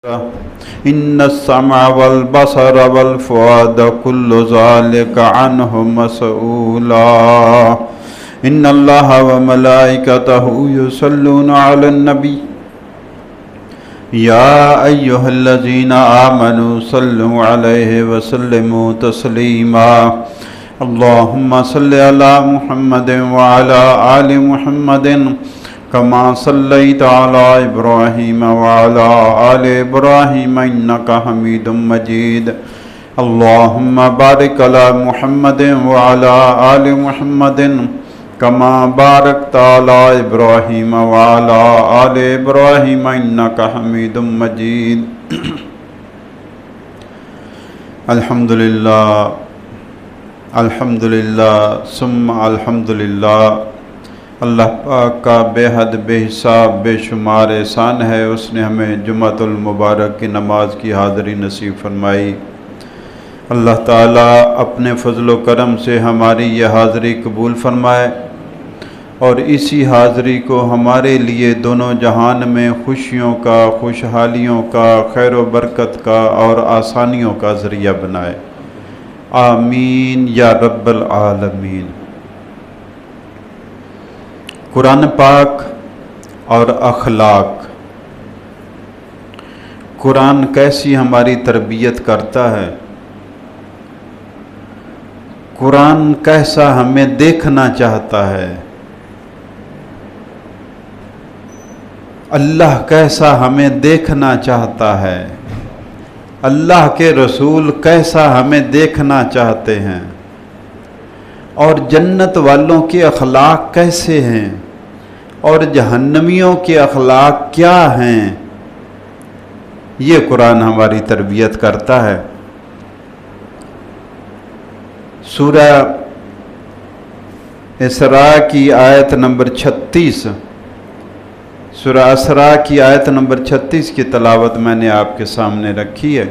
إن السمع والبصر والفؤاد كل ذلك عنه مسؤولا إن الله وملائكته يصلون على النبي يا أيها الذين آمنوا صلوا عليه وسلموا تسليما اللهم صل على محمد وعلى آل محمد كما صليت على إبراهيم وعلى آل إبراهيم إنك حميد مجيد اللهم بارك على محمد وعلى آل محمد كما باركت على إبراهيم وعلى آل إبراهيم إنك حميد مجيد الحمدللہ ثم الحمدللہ اللہ پاک کا بے حد بے حساب بے شمار احسان ہے۔ اس نے ہمیں جمعۃ المبارک کی نماز کی حاضری نصیب فرمائی۔ اللہ تعالیٰ اپنے فضل و کرم سے ہماری یہ حاضری قبول فرمائے اور اسی حاضری کو ہمارے لیے دونوں جہان میں خوشیوں کا، خوشحالیوں کا، خیر و برکت کا اور آسانیوں کا ذریعہ بنائے، آمین یا رب العالمین۔ قرآن پاک اور اخلاق، قرآن کیسی ہماری تربیت کرتا ہے، قرآن کیسا ہمیں دیکھنا چاہتا ہے، اللہ کیسا ہمیں دیکھنا چاہتا ہے، اللہ کے رسول کیسا ہمیں دیکھنا چاہتے ہیں، اور جنت والوں کے اخلاق کیسے ہیں اور جہنمیوں کے اخلاق کیا ہیں، یہ قرآن ہماری تربیت کرتا ہے۔ سورہ اسراء کی آیت نمبر 36، سورہ اسراء کی آیت نمبر 36 کی تلاوت میں نے آپ کے سامنے رکھی ہے۔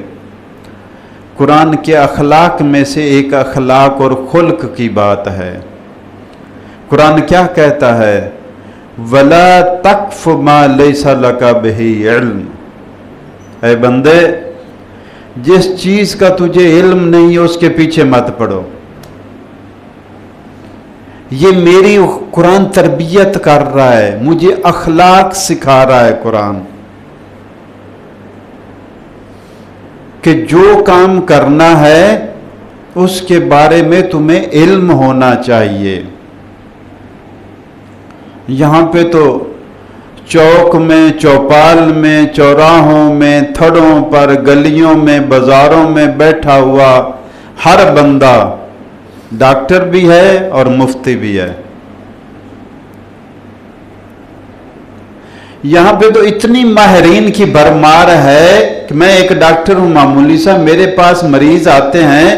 قرآن کے اخلاق میں سے ایک اخلاق اور خلق کی بات ہے۔ قرآن کیا کہتا ہے؟ وَلَا تَقْفُ مَا لَيْسَ لَكَ بِهِ عِلْمٌ، اے بندے جس چیز کا تجھے علم نہیں ہے اس کے پیچھے مت پڑو۔ یہ میری قرآن تربیت کر رہا ہے، مجھے اخلاق سکھا رہا ہے قرآن، کہ جو کام کرنا ہے اس کے بارے میں تمہیں علم ہونا چاہیے۔ یہاں پہ تو چوک میں، چوپال میں، چوراہوں میں، تھڑوں پر، گلیوں میں، بازاروں میں بیٹھا ہوا ہر بندہ ڈاکٹر بھی ہے اور مفتی بھی ہے۔ یہاں پہ تو اتنی ماہرین کی بھرمار ہے کہ میں ایک ڈاکٹر ہوں معمولی سا، میرے پاس مریض آتے ہیں،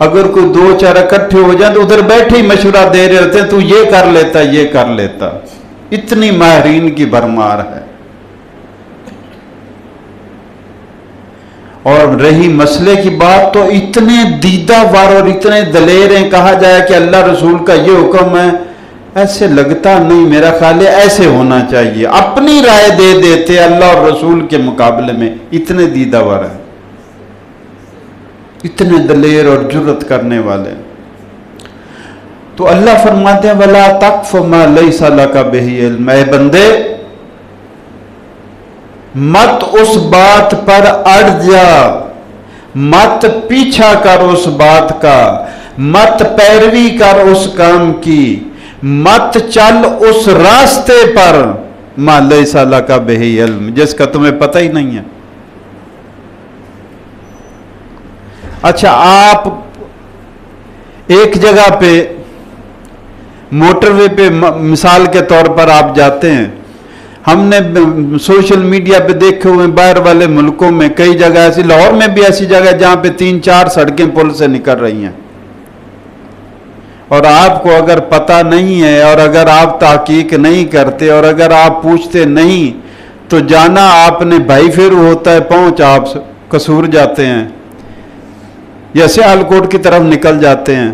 اگر کوئی دو چار اکٹھے ہو جائیں تو ادھر بیٹھے ہی مشورہ دے رہے ہوتے ہیں، تو یہ کر لیتا یہ کر لیتا، اتنی ماہرین کی بھرمار ہے۔ اور رہی مسئلے کی بات تو اتنے دیدہ وار اور اتنے دلیر ہیں، کہا جائے کہ اللہ رسول کا یہ حکم ہے، ایسے لگتا نہیں، میرا خیال ہے ایسے ہونا چاہیے، اپنی رائے دے دیتے اللہ اور رسول کے مقابلے میں، اتنے دیدہ ور ہیں، اتنے دلیر اور جرأت کرنے والے۔ تو اللہ فرماتے ہیں وَلَا تَقْفُ مَا لَيْسَ لَكَ بِهِ عِلْمٌ، اے بندے مت اس بات پر اڑ جا، مت پیچھا کر اس بات کا، مت پیروی کر اس کام کی، مت چل اس راستے پر مَا لَيْسَ لَكَ بِهِ عِلْمٌ، جس کا تمہیں پتہ ہی نہیں ہے۔ اچھا، آپ ایک جگہ پہ موٹر وے پہ مثال کے طور پر آپ جاتے ہیں، ہم نے سوشل میڈیا پہ دیکھے ہوئے باہر والے ملکوں میں کئی جگہ ایسی، لاہور میں بھی ایسی جگہ جہاں پہ 3-4 سڑکیں پل سے نکل رہی ہیں، اور آپ کو اگر پتہ نہیں ہے اور اگر آپ تحقیق نہیں کرتے اور اگر آپ پوچھتے نہیں تو جانا آپ نے بھائی پھیرو ہوتا ہے، پہنچ آپ قصور جاتے ہیں یا سیالکوٹ کی طرف نکل جاتے ہیں۔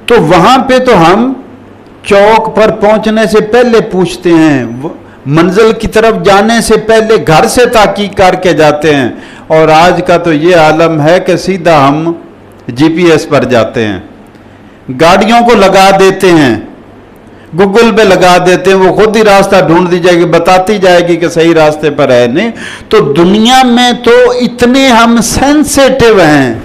تو وہاں پہ تو ہم چوک پر پہنچنے سے پہلے پوچھتے ہیں मंजिल की तरफ जाने से पहले घर से ताकीद करके जाते हैं। और आज का तो ये आलम है कि सीधा हम जीपीएस पर जाते हैं, गाड़ियों को लगा देते हैं, गूगल पे लगा देते हैं, वो खुद ही रास्ता ढूंढ दी जाएगी, बताती जाएगी कि सही रास्ते पर है। नहीं तो दुनिया में तो इतने हम सेंसिटिव हैं,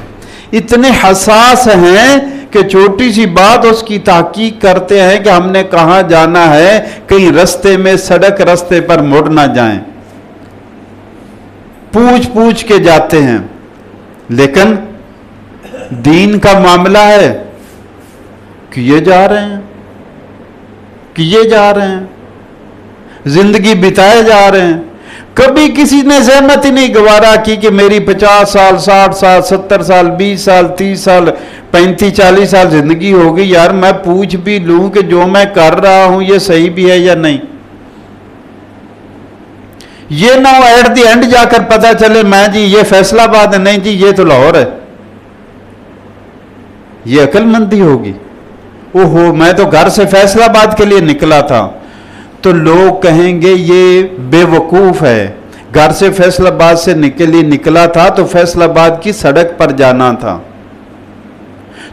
इतने हसास हैं कि छोटी सी बात उसकी तहकीक करते हैं कि हमने कहाँ जाना है, कहीं रास्ते में सड़क रास्ते पर मुड़ ना जाएं, पूछ पूछ के जाते हैं। लेकिन दीन का मामला है, किए जा रहे हैं, किए जा रहे हैं, जिंदगी बिताए जा रहे हैं। कभी किसी ने ज़हमत ही नहीं गवारा की कि मेरी 50 साल 60 साल 70 साल 20 साल 30 साल 35 40 साल जिंदगी हो गई, यार मैं पूछ भी लूं कि जो मैं कर रहा हूं ये सही भी है या नहीं। ये ना हो एट द एंड जाकर पता चले मैं जी ये फैसलाबाद है, नहीं जी ये तो लाहौर है। ये अक्लमंदी होगी। ओहो मैं तो घर से फैसलाबाद के लिए निकला था, तो लोग कहेंगे ये बेवकूफ है, घर से फैसलाबाद से निकला था तो फैसलाबाद की सड़क पर जाना था।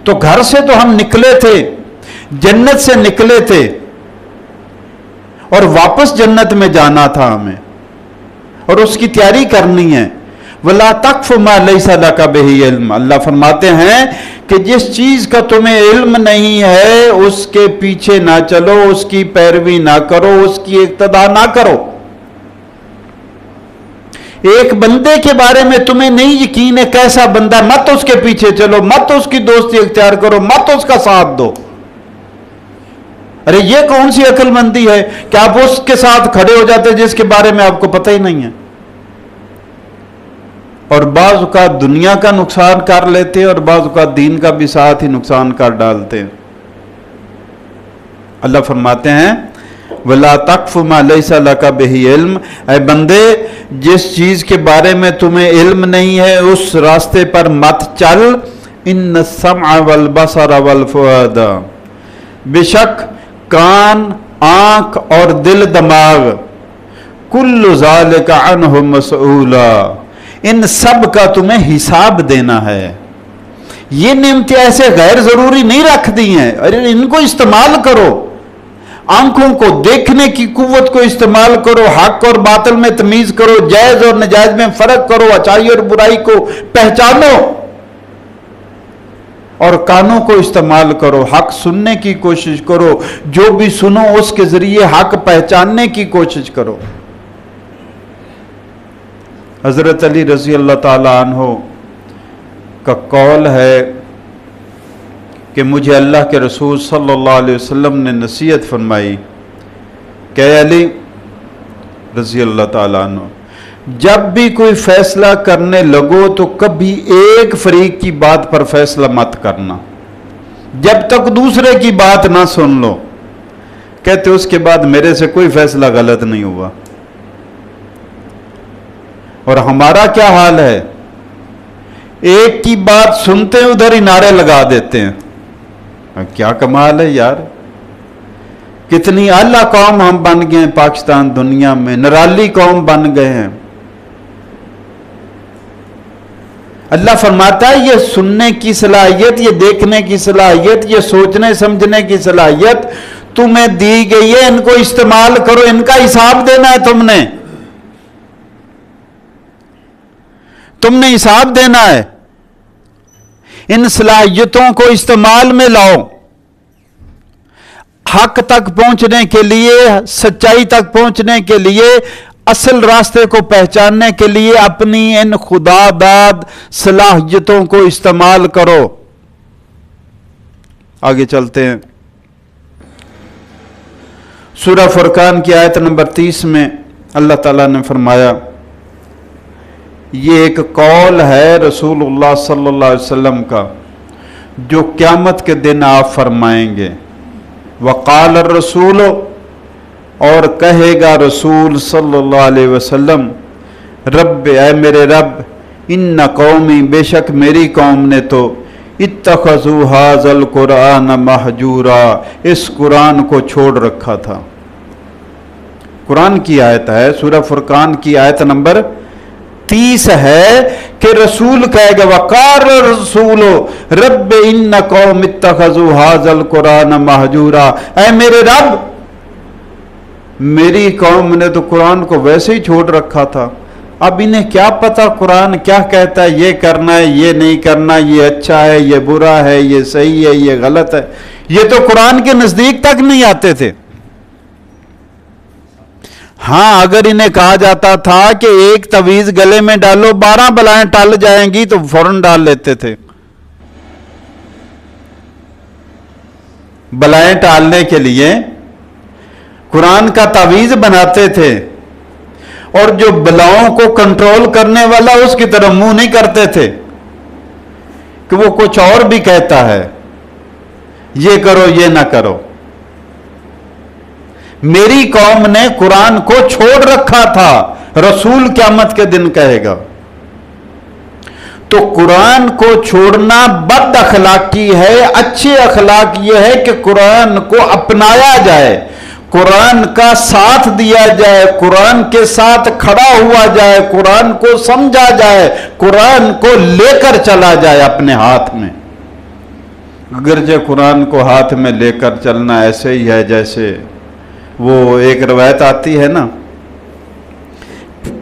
तो घर से तो हम निकले थे, जन्नत से निकले थे और वापस जन्नत में जाना था हमें, और उसकी तैयारी करनी है। वला तक़्फ़ मा लैसा लका बिही इल्म, अल्लाह फरमाते हैं कि जिस चीज का तुम्हें इल्म नहीं है उसके पीछे ना चलो, उसकी पैरवी ना करो, उसकी इक्तदा ना करो। एक बंदे के बारे में तुम्हें नहीं यकीन है कैसा बंदा, मत उसके पीछे चलो, मत उसकी दोस्ती इख्तियार करो, मत उसका साथ दो। अरे ये कौन सी अक्लमंदी है कि आप उसके साथ खड़े हो जाते जिसके बारे में आपको पता ही नहीं है। और बाज़ औक़ात दुनिया का नुकसान कर लेते हैं और बाज़ औक़ात दीन का भी साथ ही नुकसान कर डालते हैं। अल्लाह फरमाते हैं वला तक़्फ़ मा लैसा लका बिही इल्म, ऐ बंदे जिस चीज के बारे में तुम्हें इल्म नहीं है उस रास्ते पर मत चल। इन्न सम्अ वल बसर वल फुआद, बेशक कान आंख और दिल दिमाग, कुल्लु ज़ालिका अन्हु मसऊला, इन सब का तुम्हें हिसाब देना है। ये नेमतें ऐसे गैर जरूरी नहीं रख दी हैं, अरे इनको इस्तेमाल करो। आंखों को देखने की कुव्वत को इस्तेमाल करो, हक और बातिल में तमीज करो, जायज और नाजायज में फर्क करो, अच्छाई और बुराई को पहचानो। और कानों को इस्तेमाल करो, हक सुनने की कोशिश करो, जो भी सुनो उसके जरिए हक पहचानने की कोशिश करो। हजरत अली रज़ी अल्लाह ताला अन्हो का कौल है कि मुझे अल्लाह के रसूल सल्लल्लाहु अलैहि वसल्लम ने नसीहत फरमाई कि अली रज़ी अल्लाह ताला अन्हो, जब भी कोई फैसला करने लगो तो कभी एक फरीक की बात पर फैसला मत करना जब तक दूसरे की बात ना सुन लो। कहते उसके बाद मेरे से कोई फैसला गलत नहीं हुआ। और हमारा क्या हाल है, एक की बात सुनते हैं उधर ही नारे लगा देते हैं। क्या कमाल है यार, कितनी आला कौम हम बन गए हैं पाकिस्तान दुनिया में, निराली कौम बन गए हैं। अल्लाह फरमाता है ये सुनने की सलाहियत, ये देखने की सलाहियत, ये सोचने समझने की सलाहियत तुम्हें दी गई है, इनको इस्तेमाल करो, इनका हिसाब देना है तुमने हिसाब देना है। इन सलाहियतों को इस्तेमाल में लाओ, हक तक पहुंचने के लिए, सच्चाई तक पहुंचने के लिए, असल रास्ते को पहचानने के लिए अपनी इन खुदादाद सलाहियतों को इस्तेमाल करो। आगे चलते हैं। सूरह फुरकान की आयत नंबर 30 में अल्लाह ताला ने फरमाया, ये एक कौल है रसूलुल्लाह सल्लल्लाहु अलैहि वसल्लम का जो क़यामत के दिन आप फरमाएंगे। वक़ाल रसूल, और कहेगा रसूल सल्लल्लाहु अलैहि वसल्लम, रब ऐ मेरे रब, इन्ना कौमी, बेशक मेरी कौम ने तो इत्तखज़ू हाज़ल कुरान महजूरा, इस कुरान को छोड़ रखा था। قرآن کی آیت ہے، سورہ فرقان کی آیت نمبر 30 ہے کہ رسول کہے گا وقال الرسول رب ان قوم اتخذوا هذا القرآن مہجورا، اے میرے رب میری قوم نے تو قرآن کو ویسے ہی چھوڑ رکھا تھا، اب انہیں کیا پتا قرآن کیا کہتا ہے، یہ کرنا ہے یہ نہیں کرنا، یہ اچھا ہے یہ برا ہے، یہ صحیح ہے یہ غلط ہے، یہ تو قرآن کے نزدیک تک نہیں آتے تھے۔ ہاں اگر انہیں کہا جاتا تھا کہ ایک تعویذ گلے میں ڈالو 12 بلائیں ٹل جائیں گی تو فوراً ڈال لیتے تھے، بلائیں ٹالنے کے لیے قرآن کا تعویذ بناتے تھے، اور جو بلاؤں کو کنٹرول کرنے والا اس کی طرف منہ نہیں کرتے تھے کہ وہ کچھ اور بھی کہتا ہے، یہ کرو یہ نہ کرو۔ میری قوم نے قرآن کو چھوڑ رکھا تھا، رسول قیامت کے دن کہے گا۔ تو قرآن کو چھوڑنا بد اخلاقی ہے، اچھے اخلاق یہ ہے کہ قرآن کو اپنایا جائے، قرآن کا ساتھ دیا جائے، قرآن کے ساتھ کھڑا ہوا جائے، قرآن کو سمجھا جائے، قرآن کو لے کر چلا جائے اپنے ہاتھ میں۔ اگرچہ قرآن کو ہاتھ میں لے کر چلنا ایسے ہی ہے جیسے وہ ایک روایت آتی ہے نا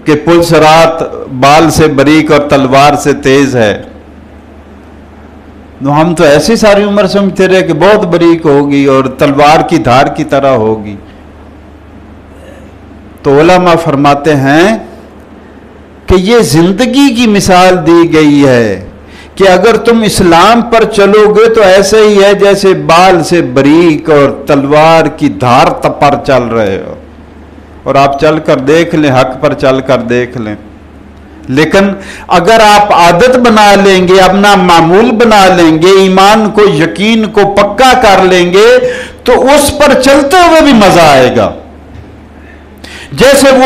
کہ پلس رات بال سے باریک اور تلوار سے تیز ہے، تو ہم تو ایسی ساری عمر سمجھتے رہے کہ بہت باریک ہوگی اور تلوار کی دھار کی طرح ہوگی۔ تو علماء فرماتے ہیں کہ یہ زندگی کی مثال دی گئی ہے کہ اگر تم اسلام پر چلو گے تو ایسے ہی ہے جیسے بال سے باریک اور تلوار کی دھار پر چل رہے ہو، اور آپ چل کر دیکھ لیں، حق پر چل کر دیکھ لیں۔ لیکن اگر آپ عادت بنا لیں گے، اپنا معمول بنا لیں گے، ایمان کو یقین کو پکا کر لیں گے تو اس پر چلتے ہوئے بھی مزہ آئے گا۔ جیسے وہ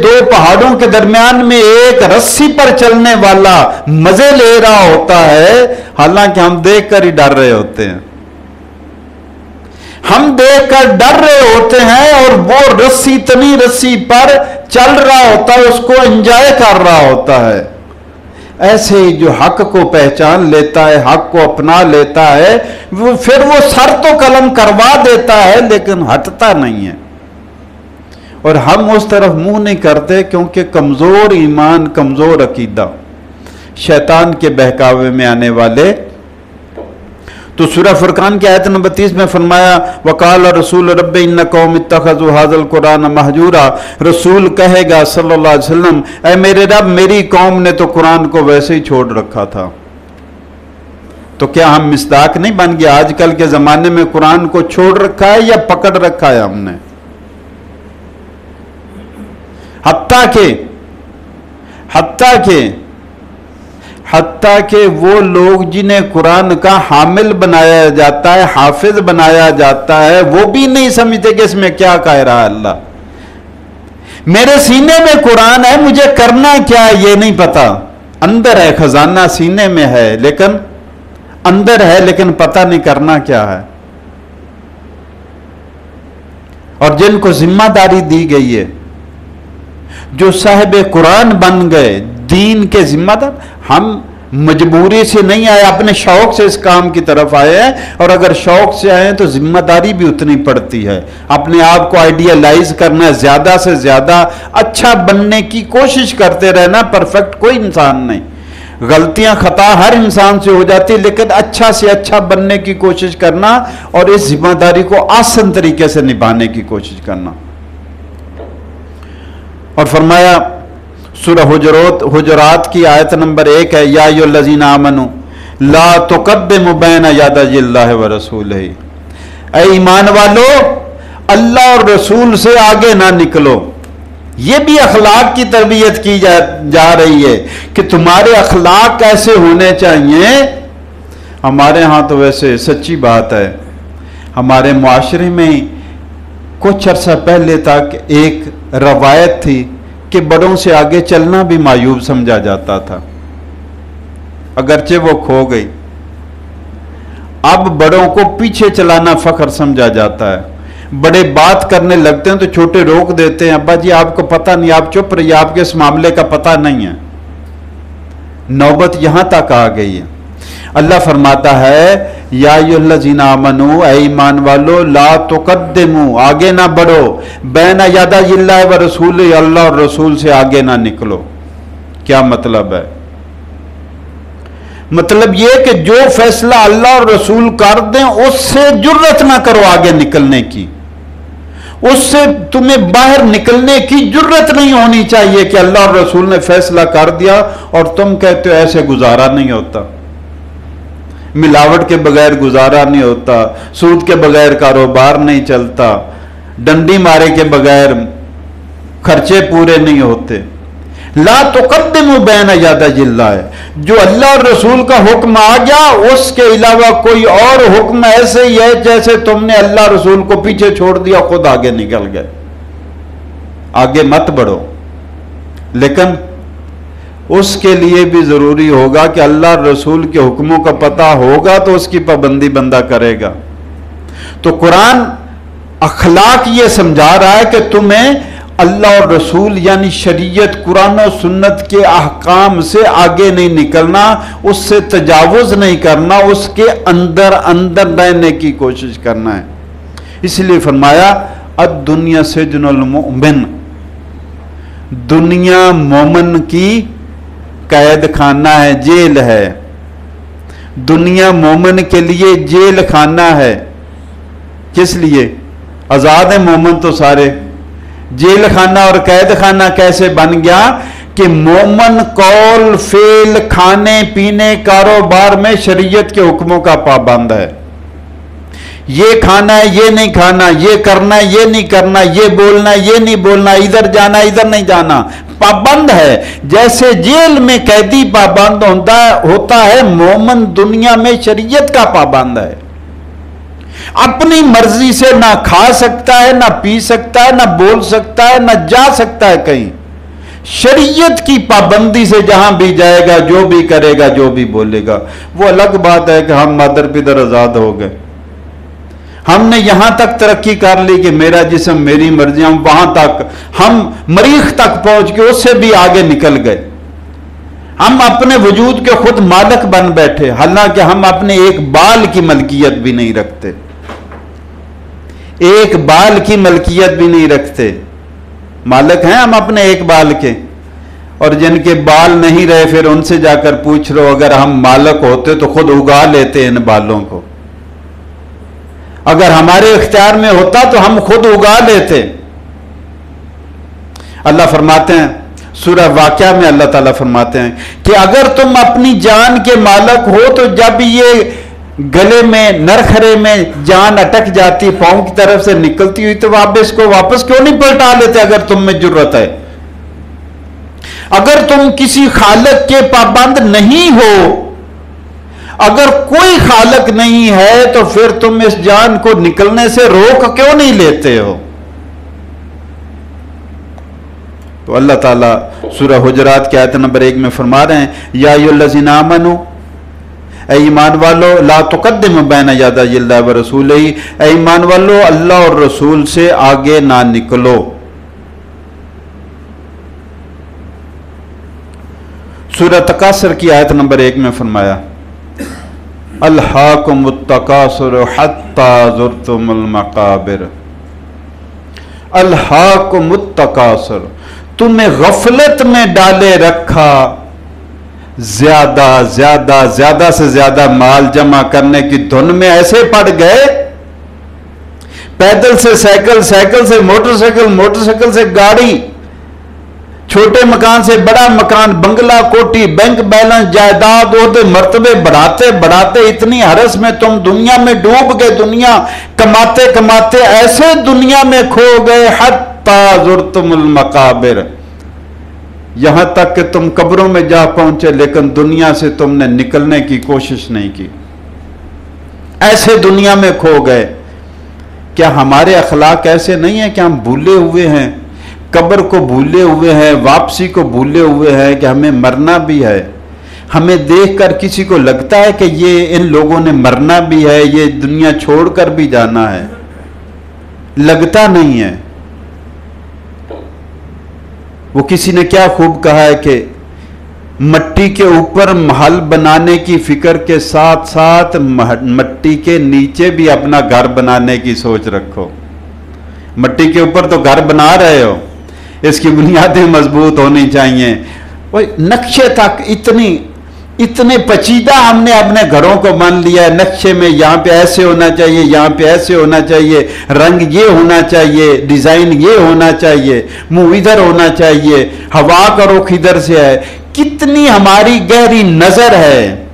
دو پہاڑوں کے درمیان میں ایک رسی پر چلنے والا مزے لے رہا ہوتا ہے، حالانکہ ہم دیکھ کر ہی ڈر رہے ہوتے ہیں، ہم دیکھ کر ڈر رہے ہوتے ہیں، اور وہ رسی تنی رسی پر چل رہا ہوتا ہے، اس کو انجوائے کر رہا ہوتا ہے۔ ایسے ہی جو حق کو پہچان لیتا ہے، حق کو اپنا لیتا ہے، پھر وہ سر تو قلم کروا دیتا ہے لیکن ہٹتا نہیں ہے، اور ہم اس طرف منہ نہیں کرتے کیونکہ کمزور ایمان، کمزور عقیدہ، شیطان کے بہکاوے میں آنے والے۔ تو سورہ فرقان کی آیت نمبر 30 میں فرمایا وقال رسول رب ان قوم اتخذوا هذا القرآن مہجورا، رسول کہے گا صلی اللہ علیہ وسلم اے میرے رب میری قوم نے تو قرآن کو ویسے ہی چھوڑ رکھا تھا۔ تو کیا ہم مصداق نہیں بن گیا؟ آج کل کے زمانے میں قرآن کو چھوڑ رکھا ہے یا پکڑ رکھا ہے ہم نے؟ حتیٰ کہ وہ لوگ جنہیں قرآن کا حامل بنایا جاتا ہے، حافظ بنایا جاتا ہے، وہ بھی نہیں سمجھتے کہ اس میں کیا کہہ رہا ہے اللہ۔ میرے سینے میں قرآن ہے، مجھے کرنا کیا ہے یہ نہیں پتا۔ اندر ہے خزانہ، سینے میں ہے لیکن اندر ہے لیکن پتہ نہیں کرنا کیا ہے۔ اور جن کو ذمہ داری دی گئی ہے، جو صاحب قرآن بن گئے، دین کے ذمہ دار، ہم مجبوری سے نہیں آئے، اپنے شوق سے اس کام کی طرف آئے ہیں، اور اگر شوق سے آئے ہیں تو ذمہ داری بھی اتنی پڑتی ہے۔ اپنے آپ کو آئیڈیالائز کرنا، زیادہ سے زیادہ اچھا بننے کی کوشش کرتے رہنا۔ پرفیکٹ کوئی انسان نہیں، غلطیاں خطا ہر انسان سے ہو جاتی، لیکن اچھا سے اچھا بننے کی کوشش کرنا اور اس ذمہ داری کو آسان طریقے سے نبھانے کی کوشش کرنا۔ اور فرمایا سورہ حجرات کی آیت نمبر 1 ہے یا ایھا الذین آمنوا لا تقدموا بین یدی اللہ ورسولہ، اے ایمان والو اللہ اور رسول سے آگے نہ نکلو۔ یہ بھی اخلاق کی تربیت کی جا رہی ہے کہ تمہارے اخلاق کیسے ہونے چاہیے۔ ہمارے ہاں تو ویسے سچی بات ہے، ہمارے معاشرے میں کچھ عرصہ پہلے تک ایک روایت تھی کہ بڑوں سے آگے چلنا بھی معیوب سمجھا جاتا تھا، اگرچہ وہ کھو گئی۔ اب بڑوں کو پیچھے چلانا فخر سمجھا جاتا ہے، بڑے بات کرنے لگتے ہیں تو چھوٹے روک دیتے ہیں، ابا جی آپ کو پتہ نہیں، آپ چپ رہیے، آپ کے اس معاملے کا پتہ نہیں ہے۔ نوبت یہاں تک آ گئی ہے۔ اللہ فرماتا ہے یا ایھا الذین آمنو، اے ایمان والو، لا تقدموا، آگے نہ بڑھو، بین یدی اللہ و رسولہ، اللہ اور رسول سے آگے نہ نکلو۔ کیا مطلب ہے؟ مطلب یہ کہ جو فیصلہ اللہ اور رسول کر دیں اس سے جرت نہ کرو آگے نکلنے کی، اس سے تمہیں باہر نکلنے کی جرت نہیں ہونی چاہیے کہ اللہ اور رسول نے فیصلہ کر دیا اور تم کہتے ہو ایسے گزارا نہیں ہوتا، ملاوٹ کے بغیر گزارا نہیں ہوتا، سود کے بغیر کاروبار نہیں چلتا، ڈنڈی مارے کے بغیر خرچے پورے نہیں ہوتے۔ لا تقدموا بین یدی اللہ، جو اللہ اور رسول کا حکم آ گیا اس کے علاوہ کوئی اور حکم ایسے ہی ہے جیسے تم نے اللہ رسول کو پیچھے چھوڑ دیا، خود آگے نکل گئے، آگے مت بڑھو۔ لیکن اس کے لیے بھی ضروری ہوگا کہ اللہ رسول کے حکموں کا پتہ ہوگا تو اس کی پابندی بندہ کرے گا۔ تو قرآن اخلاق یہ سمجھا رہا ہے کہ تمہیں اللہ اور رسول یعنی شریعت، قرآن و سنت کے احکام سے آگے نہیں نکلنا، اس سے تجاوز نہیں کرنا، اس کے اندر رہنے کی کوشش کرنا ہے۔ اس لیے فرمایا الدنیا سجن المؤمن، دنیا مومن کی قید خانہ ہے، جیل ہے۔ دنیا مومن کے لیے جیل خانہ ہے۔ کس لیے؟ آزاد ہیں مومن تو سارے، جیل خانہ اور قید خانہ کیسے بن گیا کہ مومن قول فعل کھانے پینے کاروبار میں شریعت کے حکموں کا پابند ہے، یہ کھانا ہے یہ نہیں کھانا، یہ کرنا ہے یہ نہیں کرنا، یہ بولنا ہے یہ نہیں بولنا، ادھر جانا ادھر نہیں جانا، پابند ہے۔ جیسے جیل میں قیدی پابند ہوتا ہے، مومن دنیا میں شریعت کا پابند ہے، اپنی مرضی سے نہ کھا سکتا ہے، نہ پی سکتا ہے، نہ بول سکتا ہے، نہ جا سکتا ہے کہیں، شریعت کی پابندی سے جہاں بھی جائے گا، جو بھی کرے گا، جو بھی بولے گا۔ وہ الگ بات ہے کہ ہم مادر پدر آزاد ہو گئے، ہم نے یہاں تک ترقی کر لی کہ میرا جسم میری مرضی، ہم وہاں تک، ہم مریخ تک پہنچ کے اس سے بھی آگے نکل گئے، ہم اپنے وجود کے خود مالک بن بیٹھے، حالانکہ ہم اپنے ایک بال کی ملکیت بھی نہیں رکھتے، ایک بال کی ملکیت بھی نہیں رکھتے۔ مالک ہیں ہم اپنے ایک بال کے، اور جن کے بال نہیں رہے پھر ان سے جا کر پوچھ رہو، اگر ہم مالک ہوتے تو خود اگا لیتے ان بالوں کو، اگر ہمارے اختیار میں ہوتا تو ہم خود اگا لیتے۔ اللہ فرماتے ہیں سورہ واقعہ میں، اللہ تعالیٰ فرماتے ہیں کہ اگر تم اپنی جان کے مالک ہو تو جب یہ گلے میں نرخرے میں جان اٹک جاتی، پاؤں کی طرف سے نکلتی ہوئی، تو آپ اس کو واپس کیوں نہیں پلٹا لیتے اگر تم میں جرت ہے؟ اگر تم کسی خالق کے پابند نہیں ہو، اگر کوئی خالق نہیں ہے تو پھر تم اس جان کو نکلنے سے روک کیوں نہیں لیتے ہو؟ تو اللہ تعالیٰ سورہ حجرات کی آیت نمبر 1 میں فرما رہے ہیں یا ایھا الذین آمنو، اے ایمان والو، لا تقدموا بین یدی اللہ و رسولہ، اے ایمان والو اللہ اور رسول سے آگے نہ نکلو۔ سورہ تکاثر کی آیت نمبر 1 میں فرمایا الہاکم التکاثر حتی زرتم المقابر، الہاکم التکاثر، تمہیں غفلت میں ڈالے رکھا، زیادہ سے زیادہ مال جمع کرنے کی دھن میں ایسے پڑ گئے، پیدل سے سائیکل، سائیکل سے موٹر سائیکل، موٹر سائیکل سے گاڑی، چھوٹے مکان سے بڑا مکان، بنگلہ، کوٹھی، بینک بیلنس، جائیداد، عہدے، مرتبے بڑھاتے بڑھاتے اتنی ہرس میں تم دنیا میں ڈوب گئے، دنیا کماتے کماتے ایسے دنیا میں کھو گئے، حتی زرتم المقابر، یہاں تک کہ تم قبروں میں جا پہنچے لیکن دنیا سے تم نے نکلنے کی کوشش نہیں کی، ایسے دنیا میں کھو گئے۔ کیا ہمارے اخلاق ایسے نہیں ہیں کہ ہم بھولے ہوئے ہیں، قبر کو بھولے ہوئے ہیں، واپسی کو بھولے ہوئے ہیں کہ ہمیں مرنا بھی ہے؟ ہمیں دیکھ کر کسی کو لگتا ہے کہ یہ ان لوگوں نے مرنا بھی ہے، یہ دنیا چھوڑ کر بھی جانا ہے، लगता नहीं है। वो किसी ने क्या खूब कहा है कि मट्टी के ऊपर महल बनाने की फिक्र के साथ साथ मट्टी के नीचे भी अपना घर बनाने की सोच रखो। मट्टी के ऊपर तो घर बना रहे हो, इसकी बुनियादें मजबूत होनी चाहिए। वो नक्शे तक इतने पचीदा हमने अपने घरों को मान लिया है। नक्शे में यहाँ पे ऐसे होना चाहिए, यहाँ पे ऐसे होना चाहिए, रंग ये होना चाहिए, डिजाइन ये होना चाहिए, मुंह इधर होना चाहिए, हवा का रुख इधर से है। कितनी हमारी गहरी नजर है।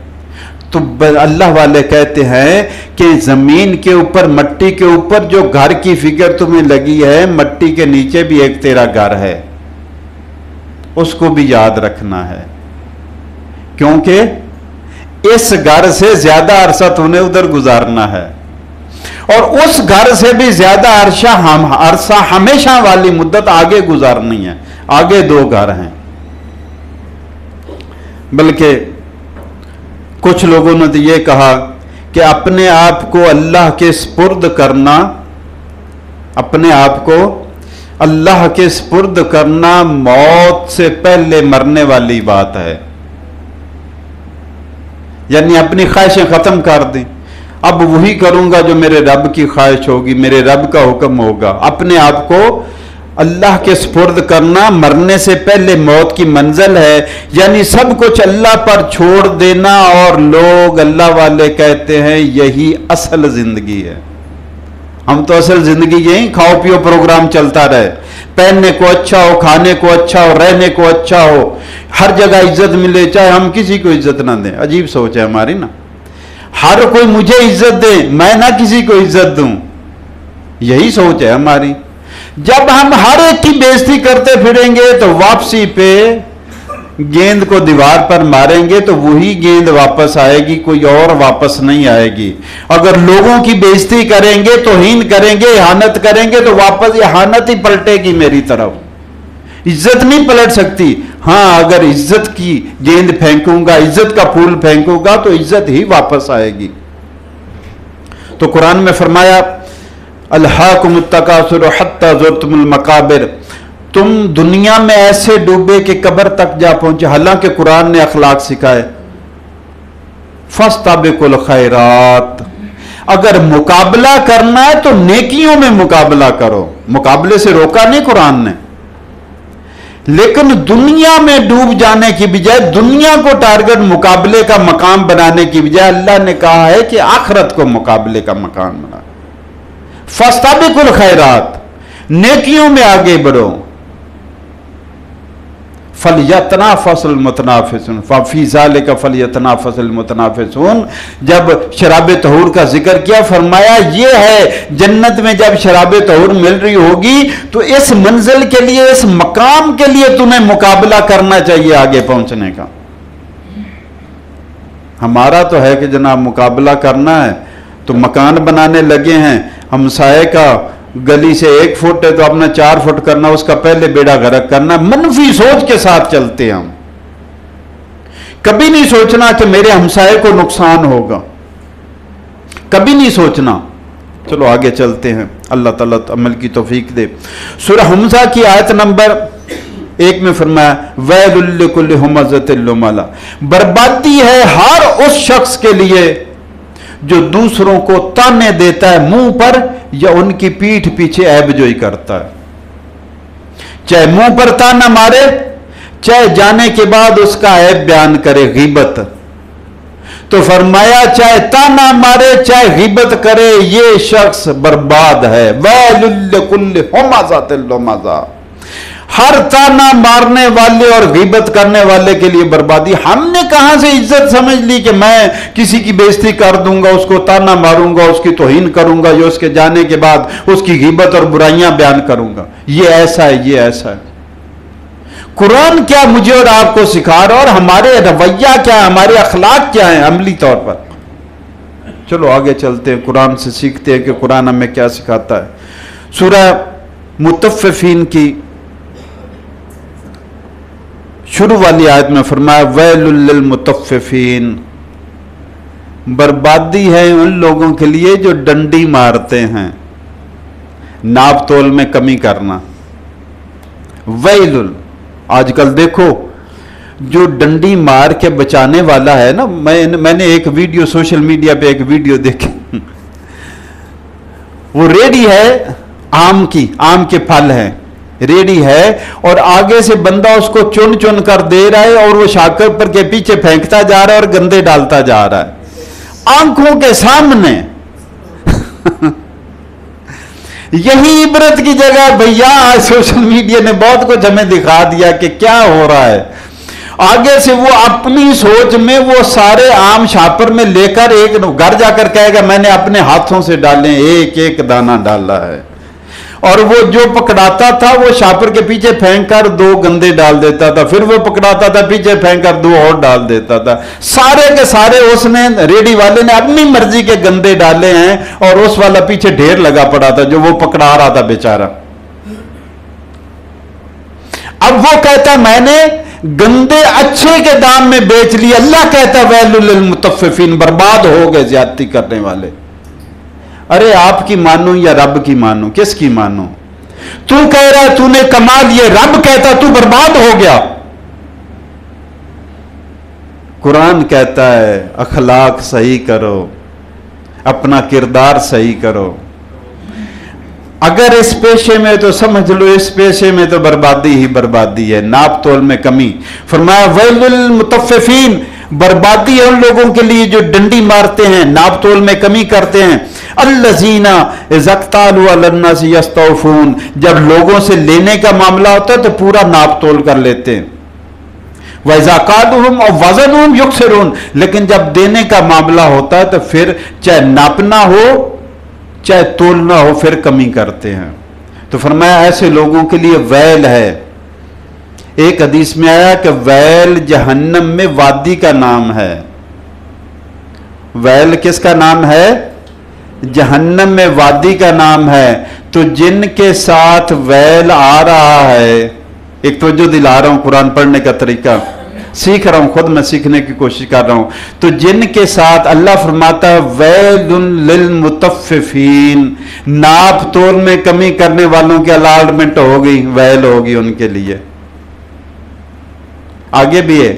तो अल्लाह वाले कहते हैं कि जमीन के ऊपर, मट्टी के ऊपर जो घर की फिक्र तुम्हें लगी है, मट्टी के नीचे भी एक तेरा घर है, उसको भी याद रखना है, क्योंकि इस घर से ज्यादा अरसा तुमने उधर गुजारना है, और उस घर से भी ज्यादा अरसा हमेशा वाली मुद्दत आगे गुजारनी है। आगे 2 घर हैं। बल्कि कुछ लोगों ने तो यह कहा कि अपने आप को अल्लाह के स्पुर्द करना, अपने आप को अल्लाह के स्पुर्द करना मौत से पहले मरने वाली बात है। यानी अपनी ख्वाहिशें खत्म कर दें, अब वही करूंगा जो मेरे रब की ख्वाहिश होगी, मेरे रब का हुक्म होगा। अपने आप को अल्लाह के स्पुर्द करना मरने से पहले मौत की मंजिल है। यानी सब कुछ अल्लाह पर छोड़ देना। और लोग, अल्लाह वाले कहते हैं, यही असल जिंदगी है। हम तो असल जिंदगी यही खाओ पियो प्रोग्राम चलता रहे, पहनने को अच्छा हो, खाने को अच्छा हो, रहने को अच्छा हो, हर जगह इज्जत मिले, चाहे हम किसी को इज्जत ना दें। अजीब सोच है हमारी ना। हर कोई मुझे इज्जत दे, मैं ना किसी को इज्जत दूं, यही सोच है हमारी। जब हम हर एक की बेइज्जती करते फिरेंगे तो वापसी पे गेंद को दीवार पर मारेंगे तो वही गेंद वापस आएगी, कोई और वापस नहीं आएगी। अगर लोगों की बेइज्जती करेंगे, तौहीन करेंगे, इहानत करेंगे तो वापस इहानत ही पलटेगी मेरी तरफ। इज्जत नहीं पलट सकती। हां, अगर इज्जत की गेंद फेंकूंगा, इज्जत का फूल फेंकूंगा तो इज्जत ही वापस आएगी। तो कुरान में फरमाया, अल्हाकुमुत तकासुर हत्ता ज़ुरतुमुल मकाबिर, तुम दुनिया में ऐसे डूबे कि कब्र तक जा पहुंचे। हालांकि कुरान ने अखलाक सिखाए, फस्ताबिकुल खैरात, अगर मुकाबला करना है तो नेकियों में मुकाबला करो। मुकाबले से रोका नहीं कुरान ने, लेकिन दुनिया में डूब जाने की बजाय, दुनिया को टारगेट मुकाबले का मकाम बनाने की बजाय अल्लाह ने कहा है कि आखिरत को मुकाबले का मकाम बना। फस्ताबिकुल खैरात, नेकियों में आगे बढ़ो। फलयतनाफसल मुतनाफिसून फी ज़ालिका फलयतनाफसल मुतनाफिसून। जब शराब तहूर का जिक्र किया, फरमाया ये है जन्नत में जब शराब तहूर मिल रही होगी तो इस मंजिल के लिए, इस मकाम के लिए तुम्हें मुकाबला करना चाहिए आगे पहुंचने का। हमारा तो है कि जनाब मुकाबला करना है तो मकान बनाने लगे हैं, हमसाए का गली से 1 फुट है तो अपना 4 फुट करना, उसका पहले बेड़ा गर्क करना। मनफी सोच के साथ चलते हैं हम। कभी नहीं सोचना कि मेरे हमसाए को नुकसान होगा, कभी नहीं सोचना। चलो आगे चलते हैं, अल्लाह ताला अमल की तौफीक दे। सूरह हमजा की आयत नंबर 1 में फरमाया, वैलुल लिकुल्लि हुमज़तिल लुमज़ा, बर्बादी है हर उस शख्स के लिए जो दूसरों को ताने देता है मुंह पर या उनकी पीठ पीछे ऐबजोई करता है। चाहे मुंह पर ताना मारे, चाहे जाने के बाद उसका ऐब बयान करे, गीबत। तो फरमाया चाहे ताना मारे, चाहे गीबत करे, ये शख्स बर्बाद है। वैलुल लिकुल्लि हुमज़तिल लुमज़ा, हर ताना मारने वाले और गीबत करने वाले के लिए बर्बादी। हमने कहां से इज्जत समझ ली कि मैं किसी की बेइज्जती कर दूंगा, उसको ताना मारूंगा, उसकी तौहीन करूंगा, या उसके जाने के बाद उसकी गीबत और बुराइयां बयान करूंगा। ये ऐसा है, ये ऐसा है। कुरान क्या मुझे और आपको सिखा रहा है और हमारे रवैया क्या है, हमारे अखलाक क्या है अमली तौर पर। चलो आगे चलते हैं, कुरान से सीखते हैं कि कुरान हमें क्या सिखाता है। सूरह मुतफ़्फ़िफ़ीन की शुरू वाली आयत में फरमाया, वैलुल लिल मुतफ़्फ़िफ़ीन, बर्बादी है उन लोगों के लिए जो डंडी मारते हैं। नाप तोल में कमी करना। वैलुल, आजकल देखो जो डंडी मार के बचाने वाला है ना, मैंने एक वीडियो सोशल मीडिया पे एक वीडियो देखी, वो रेडी है आम के फल है, रेडी है, और आगे से बंदा उसको चुन चुन कर दे रहा है और वो शाकर पर के पीछे फेंकता जा रहा है और गंदे डालता जा रहा है आंखों के सामने। यही इबरत की जगह भैया, आज सोशल मीडिया ने बहुत कुछ हमें दिखा दिया कि क्या हो रहा है। आगे से वो अपनी सोच में वो सारे आम शापर में लेकर एक घर जाकर कहेगा मैंने अपने हाथों से डाले, एक एक दाना डाला है, और वो जो पकड़ाता था वो शापर के पीछे फेंक कर 2 गंदे डाल देता था, फिर वो पकड़ाता था पीछे फेंक कर 2 और डाल देता था। सारे के सारे उसने, रेडी वाले ने अपनी मर्जी के गंदे डाले हैं और उस वाला पीछे ढेर लगा पड़ा था जो वो पकड़ा रहा था बेचारा। अब वो कहता मैंने गंदे अच्छे के दाम में बेच लिए। अल्लाह कहता वैलुल लिल मुतफ्फिफीन, बर्बाद हो गए ज्यादती करने वाले। अरे आपकी मानो या रब की मानो, किसकी मानो? तू कह रहा है तूने कमा लिए, रब कहता तू बर्बाद हो गया। कुरान कहता है अखलाक सही करो, अपना किरदार सही करो। अगर इस पेशे में तो समझ लो, इस पेशे में तो बर्बादी ही बर्बादी है, नाप तोल में कमी। फरमाया वैलुल मुतफ्फिफीन, बर्बादी है उन लोगों के लिए जो डंडी मारते हैं, नाप तोल में कमी करते हैं। अल्लज़ीना इज़्क़तालू अलन्नासि यस्तौफून, जब लोगों से लेने का मामला होता है तो पूरा नाप तोल कर लेते हैं। वइज़ा क़ालूहुम और वज़नुहुम युक्सिरून, लेकिन जब देने का मामला होता है तो फिर चाहे नापना हो चाहे तोलना हो फिर कमी करते हैं। तो फरमाया ऐसे लोगों के लिए वैल है। एक हदीस में आया कि वैल जहन्नम में वादी का नाम है। वैल किसका नाम है? जहन्नम में वादी का नाम है। तो जिनके साथ वैल आ रहा है, एक तो जो दिला रहा हूं कुरान पढ़ने का तरीका सीख रहा हूं, खुद मैं सीखने की कोशिश कर रहा हूं। तो जिनके साथ अल्लाह फरमाता है वैलुल लिल मुतफ्फिफीन, नाप तोल में कमी करने वालों की अलाटमेंट हो गई, वैल होगी उनके लिए। आगे भी है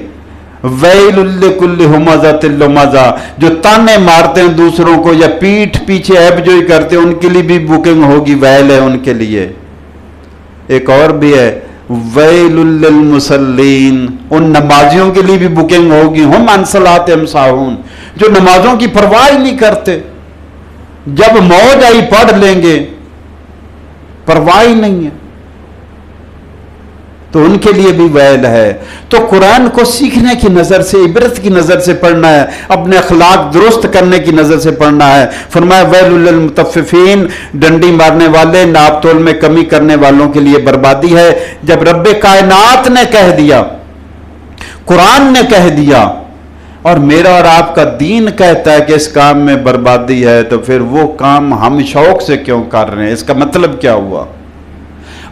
वैलुल लिकुल्लि हुमज़तिल लुमज़ा, जो ताने मारते हैं दूसरों को या पीठ पीछे ऐबजोई करते हैं उनके लिए भी बुकिंग होगी, वैल है उनके लिए। एक और भी है वैलुल लिल मुसल्लीन, उन नमाजियों के लिए भी बुकिंग होगी। हम अन सलातिहिम साहून, जो नमाजों की परवाह ही नहीं करते, जब मौज आई पढ़ लेंगे, परवाह ही नहीं है, तो उनके लिए भी वैल है। तो कुरान को सीखने की नजर से, इबरत की नजर से पढ़ना है, अपने अखलाक दुरुस्त करने की नजर से पढ़ना है। फरमाया वैलुल लिल मुतफ्फिफीन, डंडी मारने वाले, नाप तोल में कमी करने वालों के लिए बर्बादी है। जब रब्बे कायनात ने कह दिया, कुरान ने कह दिया, और मेरा और आपका दीन कहता है कि इस काम में बर्बादी है, तो फिर वो काम हम शौक से क्यों कर रहे हैं? इसका मतलब क्या हुआ?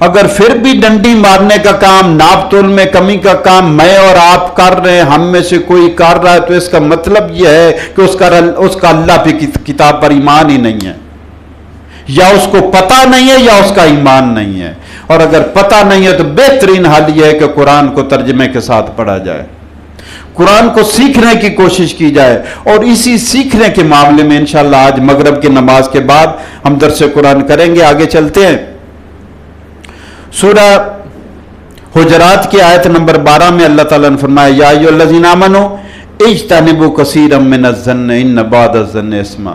अगर फिर भी डंडी मारने का काम, नाप तोल में कमी का काम मैं और आप कर रहे हैं, हम में से कोई कर रहा है, तो इसका मतलब यह है कि उसका अल्लाह की किताब पर ईमान ही नहीं है, या उसको पता नहीं है या उसका ईमान नहीं है। और अगर पता नहीं है तो बेहतरीन हाल यह है कि कुरान को तर्जमे के साथ पढ़ा जाए, कुरान को सीखने की कोशिश की जाए। और इसी सीखने के मामले में इंशाअल्लाह आज मगरिब की नमाज के बाद हम दर्स कुरान करेंगे। आगे चलते हैं। सूरह हुजरात की आयत नंबर 12 में अल्लाह ताला ने फरमाया या अय्युहल्लज़ीना आमनू इज्तनिबू कसीरम मिनज़्ज़न्नि इन्न बअदज़्ज़न्नि इस्मा,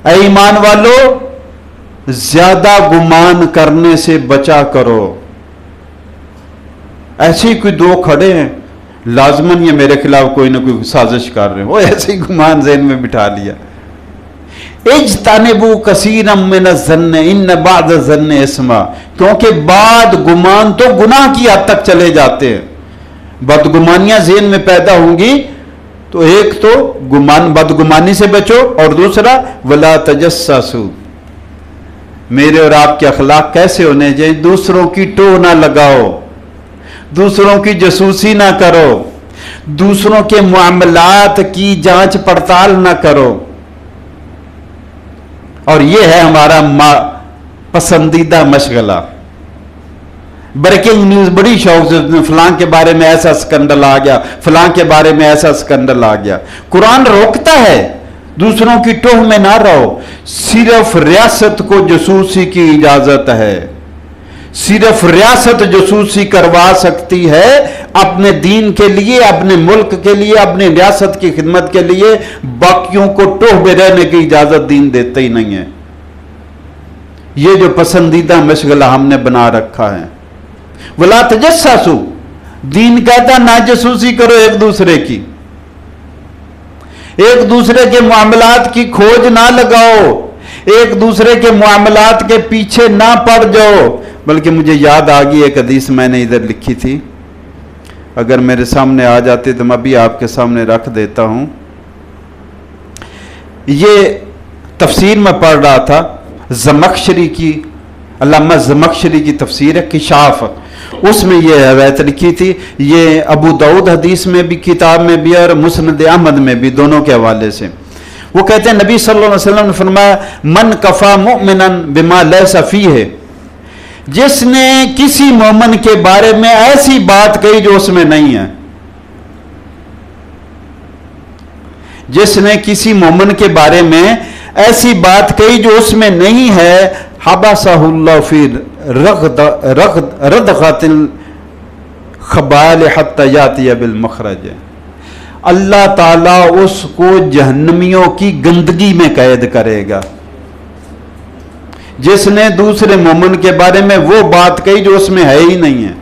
ऐ ईमान वालो ज्यादा गुमान करने से बचा करो। ऐसे ही कोई दो खड़े हैं, लाजमन ये मेरे खिलाफ कोई ना कोई साजिश कर रहे हैं, वो ऐसे ही गुमान ज़हन में बिठा लिया। इज्तनिबू कसीरम मिनज़्ज़न्नि इन्न बअदज़्ज़न्नि इस्मा, क्योंकि बाद गुमान तो गुनाह की हद तक चले जाते हैं। बदगुमानियां ज़हन में पैदा होंगी तो एक तो बदगुमानी से बचो, और दूसरा वला तजस्ससू, मेरे और आपके अखलाक कैसे होने चाहिए? दूसरों की टो ना लगाओ, दूसरों की जसूसी ना करो, दूसरों के मामलात की जांच पड़ताल ना करो। और यह है हमारा पसंदीदा मशगला, ब्रेकिंग न्यूज बड़ी शौक से, फलां के बारे में ऐसा स्कैंडल आ गया, फलां के बारे में ऐसा स्कैंडल आ गया। कुरान रोकता है दूसरों की टोह में ना रहो, सिर्फ रियासत को जासूसी की इजाजत है, सिर्फ रियासत जासूसी करवा सकती है अपने दीन के लिए, अपने मुल्क के लिए, अपनी रियासत की खिदमत के लिए। बाकियों को टोह में रहने की इजाजत दीन देते ही नहीं है। ये जो पसंदीदा मशगला हमने बना रखा है, वला तजस्ससु, दीन कहता ना जासूसी करो एक दूसरे की, एक दूसरे के मामलात की खोज ना लगाओ, एक दूसरे के मामलात के पीछे ना पड़ जाओ। बल्कि मुझे याद आ गई एक हदीस मैंने इधर लिखी थी, अगर मेरे सामने आ जाती तो मैं भी आपके सामने रख देता हूं। ये तफसीर में पढ़ रहा था, ज़मख़शरी की, अल्लामा ज़मख़शरी की तफसीर है किशाफ, उसमें ये रवायत लिखी थी। ये अबू दाऊद हदीस में भी, किताब में भी, और मुस्नद अहमद में भी, दोनों के हवाले से। वो कहते हैं नबी सल्लल्लाहु अलैहि वसल्लम ने फरमाया, मन कफा मुमिनन बिमा लैसा फीह, जिसने किसी मोमिन के बारे में ऐसी बात कही जो उसमें नहीं है, जिसने किसी मोमिन के बारे में ऐसी बात कही जो उसमें नहीं है, हबसहुल्लाह फी रदग़तिल खबाल हत्ता यातिया बिल मखरज, अल्लाह ताला उसको जहन्नमियों की गंदगी में कैद करेगा। जिसने दूसरे मोमिन के बारे में वो बात कही जो उसमें है ही नहीं है।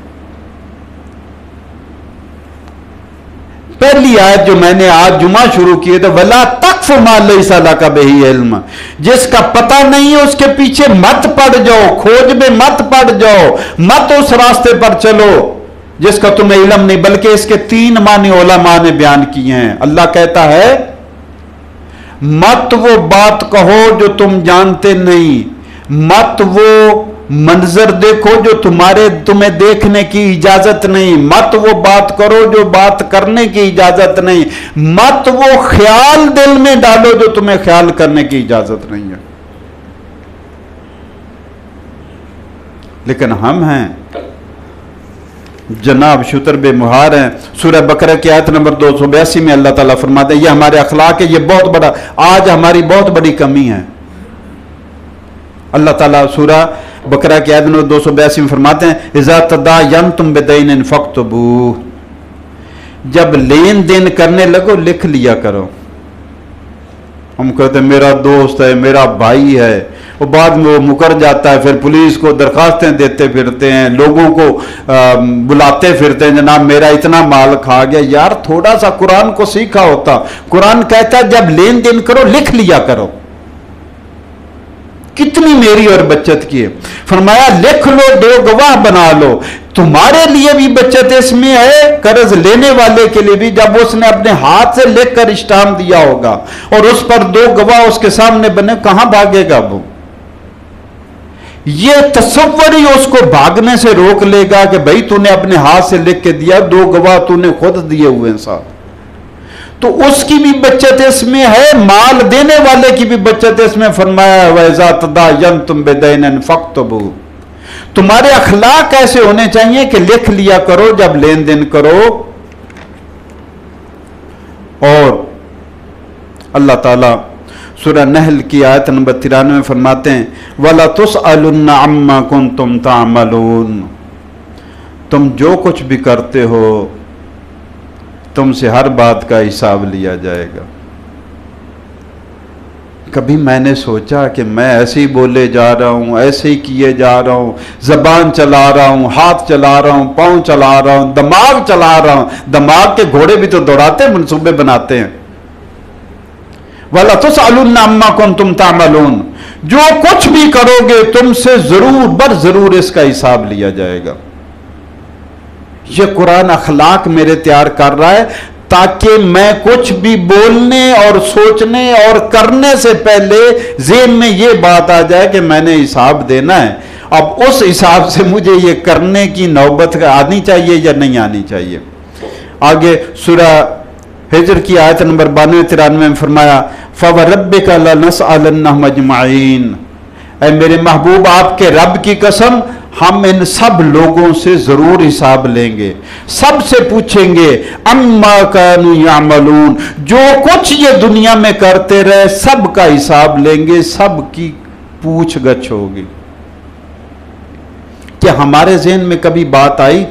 पहली आयत जो मैंने आज जुमा शुरू की तो वला तक़्फ़ मा लैसा लका बिही इल्म, जिसका पता नहीं है उसके पीछे मत पड़ जाओ, खोज में मत पड़ जाओ, मत उस रास्ते पर चलो जिसका तुम्हें इल्म नहीं। बल्कि इसके 3 मानी उलमा ने बयान किए हैं। अल्लाह कहता है मत वो बात कहो जो तुम जानते नहीं, मत वो मंजर देखो जो तुम्हें देखने की इजाजत नहीं, मत वो बात करो जो बात करने की इजाजत नहीं, मत वो ख्याल दिल में डालो जो तुम्हें ख्याल करने की इजाजत नहीं है। लेकिन हम हैं जनाब शुतर बेमुहार हैं। सूरह बकरा की आयत नंबर 282 में अल्लाह ताला फरमाते हैं ये हमारे अखलाक है, ये बहुत बड़ा आज हमारी बहुत बड़ी कमी है। अल्लाह ताला सूरह बकरा की आयत नंबर 282 में फरमाते हैं इज़ा तदायनतुम बिदैनिन फक्तबू, जब लेन देन करने लगो लिख लिया करो। हम कहते हैं मेरा दोस्त है, मेरा भाई है, वो बाद में वो मुकर जाता है, फिर पुलिस को दरखास्तें देते फिरते हैं, लोगों को बुलाते फिरते हैं जनाब मेरा इतना माल खा गया। यार थोड़ा सा कुरान को सीखा होता। कुरान कहता है जब लेन देन करो लिख लिया करो। कितनी मेरी और बचत की है। फरमाया लिख लो, 2 गवाह बना लो। तुम्हारे लिए भी बचत इसमें है, कर्ज लेने वाले के लिए भी, जब उसने अपने हाथ से लिखकर स्टाम्प दिया होगा और उस पर 2 गवाह उसके सामने बने, कहां भागेगा वो? ये तसव्वुर ही उसको भागने से रोक लेगा कि भाई तूने अपने हाथ से लिख के दिया, 2 गवाह तूने खुद दिए हुए हैं साथ। तो उसकी भी बचत इसमें है, माल देने वाले की भी बचत इसमें। फरमाया वैज़ा तदायनतुम बिदैनिन फक्तबू, तुम्हारे अखलाक ऐसे होने चाहिए कि लिख लिया करो जब लेन देन करो। और अल्लाह ताला सूरह नहल की आयत नंबर 93 में फरमाते हैं वला तुसअलुन्ना अम्मा कुंतुम तामलून, तुम जो कुछ भी करते हो तुमसे हर बात का हिसाब लिया जाएगा। कभी मैंने सोचा कि मैं ऐसे ही बोले जा रहा हूं, ऐसे ही किए जा रहा हूं, जबान चला रहा हूं, हाथ चला रहा हूं, पांव चला रहा हूं, दिमाग चला रहा हूं। दिमाग के घोड़े भी तो दौड़ाते हैं, मंसूबे बनाते हैं। वला तुसअलुन्ना अम्मा कुंतुम तामलून, जो कुछ भी करोगे तुमसे जरूर बर जरूर इसका हिसाब लिया जाएगा। ये कुरान अखलाक मेरे तैयार कर रहा है ताकि मैं कुछ भी बोलने और सोचने और करने से पहले ज़हन में ये बात आ जाए कि मैंने हिसाब देना है। अब उस हिसाब से मुझे ये करने की नौबत आनी चाहिए या नहीं आनी चाहिए। आगे सूरह हिज्र की आयत नंबर 92-93 में फरमाया फवरब्बिका लनसअलन्नहुम अजमईन, اے میرے محبوب آپ کے رب کی قسم ہم ان سب لوگوں سے ضرور حساب لیں گے، سب سے پوچھیں گے اما کانوا یعملون، جو کچھ یہ دنیا میں کرتے رہے سب کا حساب لیں گے، سب کی پوچھ گچھ ہوگی۔ کیا ہمارے ذہن میں کبھی بات آئی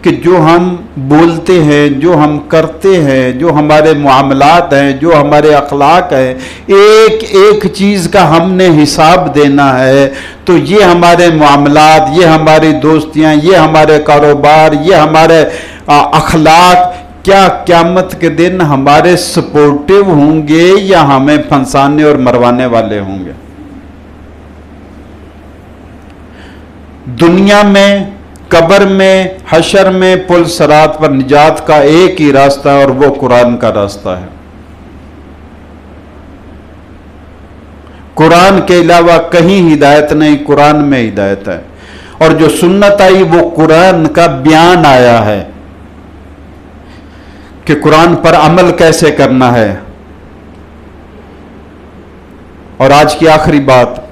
کہ جو ہم بولتے ہیں، جو ہم کرتے ہیں، جو ہمارے معاملات ہیں، جو ہمارے اخلاق ہیں، ایک ایک چیز کا ہم نے حساب دینا ہے، تو یہ ہمارے معاملات، یہ ہماری دوستیاں، یہ ہمارے کاروبار، یہ ہمارے اخلاق کیا قیامت کے دن ہمارے سپورٹیو ہوں گے یا ہمیں پھنسانے اور مروانے والے ہوں گے؟ دنیا میں، قبر میں، حشر میں، پل صراط پر نجات کا ایک ہی راستہ ہے اور وہ قرآن کا راستہ ہے۔ قرآن کے علاوہ کہیں ہدایت نہیں، قرآن میں ہدایت ہے، اور جو سنت آئی وہ قرآن کا بیان آیا ہے کہ قرآن پر عمل کیسے کرنا ہے۔ اور آج کی آخری بات،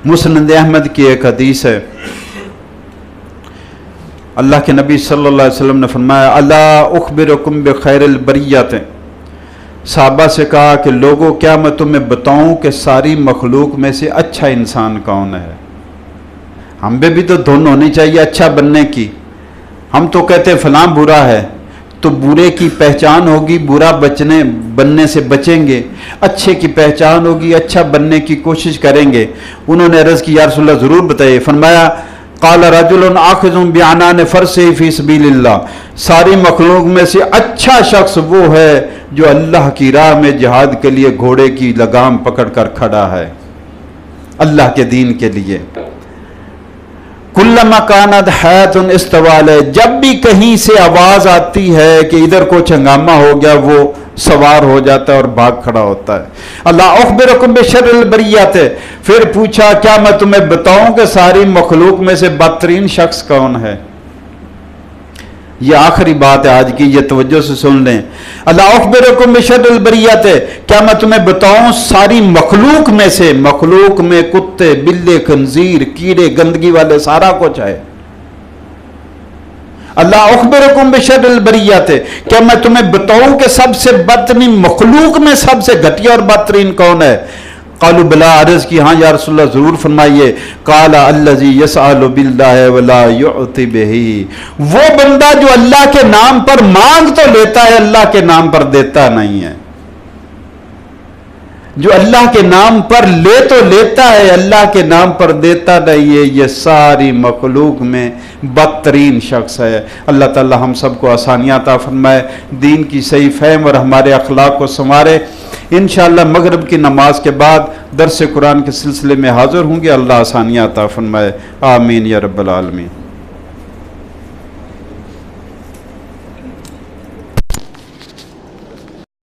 مسند احمد کی ایک حدیث ہے، اللہ کے نبی صلی اللہ علیہ وسلم نے فرمایا الا اخبرکم بخیر البریت، صحابہ سے کہا کہ لوگوں کیا میں تمہیں بتاؤں کہ ساری مخلوق میں سے اچھا انسان کون ہے؟ ہم پہ بھی تو دھن ہونی چاہیے اچھا بننے کی۔ ہم تو کہتے ہیں فلاں برا ہے، تو برے کی پہچان ہوگی، برا بننے سے بچیں گے، اچھے کی پہچان ہوگی، اچھا بننے کی کوشش کریں گے۔ انہوں نے عرض کی یا رسول اللہ ضرور بتائیے۔ فرمایا قال رجل آخذ بعنان فرسہ فی سبیل اللہ، ساری مخلوق میں سے اچھا شخص وہ ہے جو اللہ کی راہ میں جہاد کے لیے گھوڑے کی لگام پکڑ کر کھڑا ہے، اللہ کے دین کے لیے۔ کلما کانت حیات استویٰ علیہ، جب بھی کہیں سے آواز آتی ہے کہ ادھر کچھ ہنگامہ ہو گیا وہ سوار ہو جاتا ہے اور بھاگ کھڑا ہوتا ہے۔ اللہ اخبرکم بشر البریت، پھر پوچھا کیا میں تمہیں بتاؤں کہ ساری مخلوق میں سے بدترین شخص کون ہے؟ یہ آخری بات ہے آج کی، یہ توجہ سے سن لیں۔ اللہ اخبرکم بشر البریت، کیا میں تمہیں بتاؤں ساری مخلوق میں سے، مخلوق میں کتے، بلے، خنزیر، کیڑے، گندگی والے سارا کچھ ہے۔ اللہ اخبرکم بشر البریت، کیا میں تمہیں بتاؤں کہ سب سے بدترین مخلوق میں سب سے گھٹیا اور بدترین کون ہے؟ قالوا بلا، عرض کی ہاں یا رسول اللہ ضرور فرمائیے۔ قال الذی یسأل باللہ ولا یعطی بہ، وہ بندہ جو اللہ کے نام پر مانگ تو لیتا ہے اللہ کے نام پر دیتا نہیں ہے، جو اللہ کے نام پر لے تو لیتا ہے اللہ کے نام پر دیتا نہیں ہے، یہ ساری مخلوق میں بدترین شخص ہے۔ اللہ تعالی ہم سب کو آسانیاں عطا فرمائے، دین کی صحیح فہم اور ہمارے اخلاق کو سنوارے۔ انشاءاللہ مغرب کی نماز کے بعد درس قرآن کے سلسلے میں حاضر ہوں گے، اللہ آسانیاں عطا فرمائے، آمین یا رب العالمین۔